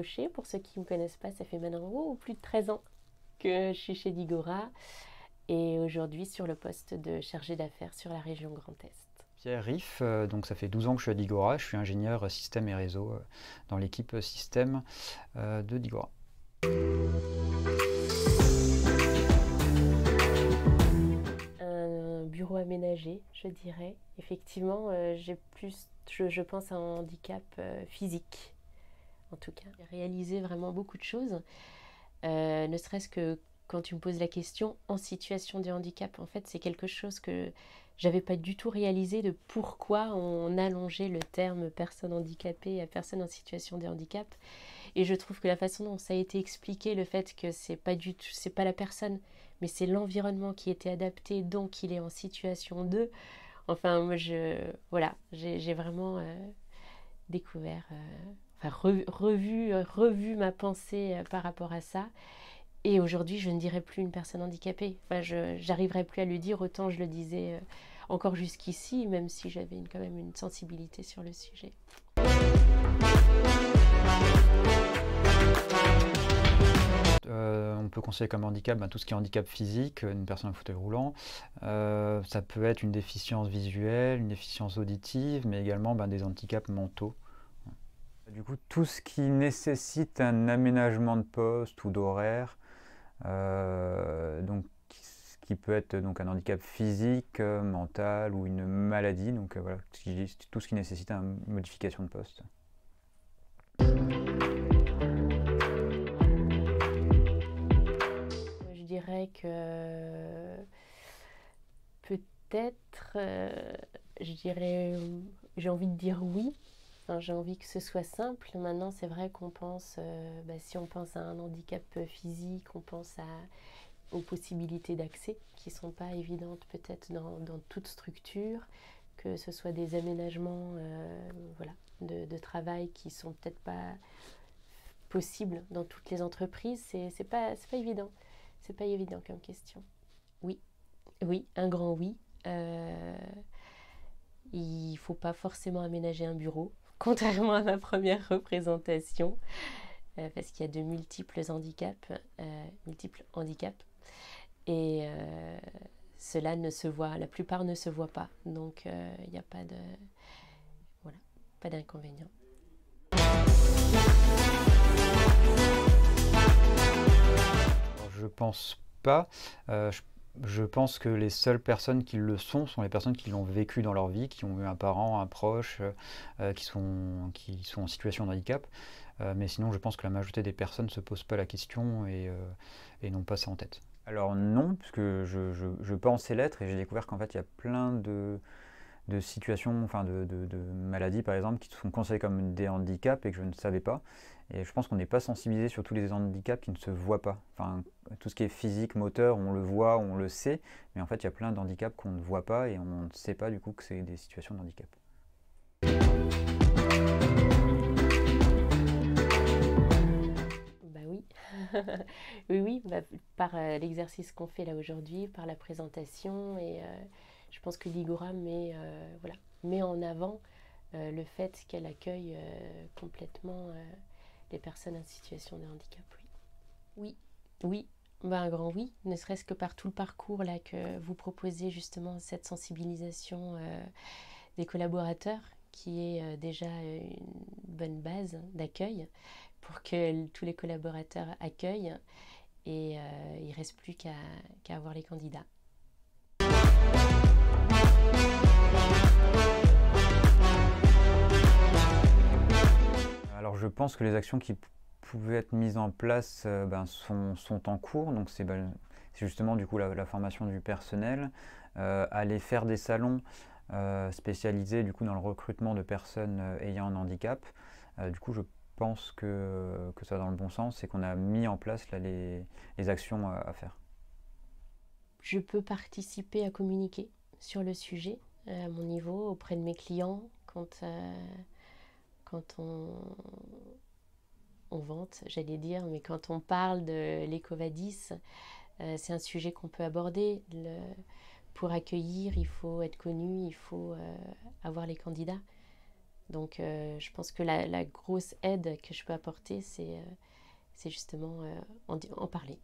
Rocher. Pour ceux qui ne me connaissent pas, ça fait maintenant plus de 13 ans que je suis chez Digora et aujourd'hui sur le poste de chargé d'affaires sur la région Grand Est. Pierre Riff, donc ça fait 12 ans que je suis à Digora, je suis ingénieur système et réseau dans l'équipe système de Digora. Un bureau aménagé, je dirais. Effectivement, je pense à un handicap physique, en tout cas. J'ai réalisé vraiment beaucoup de choses, ne serait-ce que quand tu me poses la question en situation de handicap. En fait, c'est quelque chose que j'avais pas du tout réalisé de pourquoi on allongeait le terme personne handicapée à personne en situation de handicap. Et je trouve que la façon dont ça a été expliqué, le fait que c'est pas la personne, mais c'est l'environnement qui était adapté, donc il est en situation de. Enfin, moi, j'ai vraiment découvert, revu ma pensée par rapport à ça. Et aujourd'hui, je ne dirais plus une personne handicapée. Enfin, j'arriverais plus à le dire autant je le disais encore jusqu'ici, même si j'avais quand même une sensibilité sur le sujet. On peut considérer comme handicap tout ce qui est handicap physique, une personne en fauteuil roulant. Ça peut être une déficience visuelle, une déficience auditive, mais également des handicaps mentaux. Du coup, tout ce qui nécessite un aménagement de poste ou d'horaire, donc qui peut être donc un handicap physique, mental ou une maladie, donc voilà, tout ce qui nécessite une modification de poste. Je dirais que peut-être, j'ai envie de dire oui. Enfin, j'ai envie que ce soit simple. Maintenant, c'est vrai qu'on pense, si on pense à un handicap physique, on pense aux possibilités d'accès qui ne sont pas évidentes peut-être dans toute structure, que ce soit des aménagements de travail qui ne sont peut-être pas possibles dans toutes les entreprises. C'est pas évident. C'est pas évident comme question. Oui, un grand oui. Il ne faut pas forcément aménager un bureau, contrairement à ma première représentation, parce qu'il y a de multiples handicaps, et cela ne se voit, la plupart ne se voient pas, donc il n'y a pas d'inconvénient. Je pense pas. Je pense que les seules personnes qui le sont les personnes qui l'ont vécu dans leur vie, qui ont eu un parent, un proche, qui sont en situation de handicap. Mais sinon, je pense que la majorité des personnes ne se posent pas la question et n'ont pas ça en tête. Alors non, puisque je pensais l'être et j'ai découvert qu'en fait, il y a plein de situations, de maladies par exemple, qui sont considérées comme des handicaps et que je ne savais pas. Et je pense qu'on n'est pas sensibilisé sur tous les handicaps qui ne se voient pas. Enfin, tout ce qui est physique, moteur, on le voit, on le sait, mais en fait il y a plein d'handicaps qu'on ne voit pas et on ne sait pas du coup que c'est des situations de handicap. Bah oui, oui, par l'exercice qu'on fait là aujourd'hui, par la présentation, et je pense que Digora met en avant le fait qu'elle accueille complètement les personnes en situation de handicap. Oui, un grand oui, ne serait-ce que par tout le parcours là que vous proposez, justement cette sensibilisation des collaborateurs, qui est déjà une bonne base d'accueil pour que tous les collaborateurs accueillent, et il ne reste plus qu'à avoir les candidats. Alors je pense que les actions qui pouvaient être mises en place sont en cours, donc c'est justement du coup la formation du personnel, aller faire des salons spécialisés du coup dans le recrutement de personnes ayant un handicap. Du coup je pense que ça va dans le bon sens et qu'on a mis en place là, les actions à faire. Je peux participer à communiquer sur le sujet à mon niveau auprès de mes clients quand on vante, j'allais dire, mais quand on parle de l'EcoVadis, c'est un sujet qu'on peut aborder. Pour accueillir, il faut être connu, il faut avoir les candidats. Donc je pense que la grosse aide que je peux apporter, c'est justement en parler.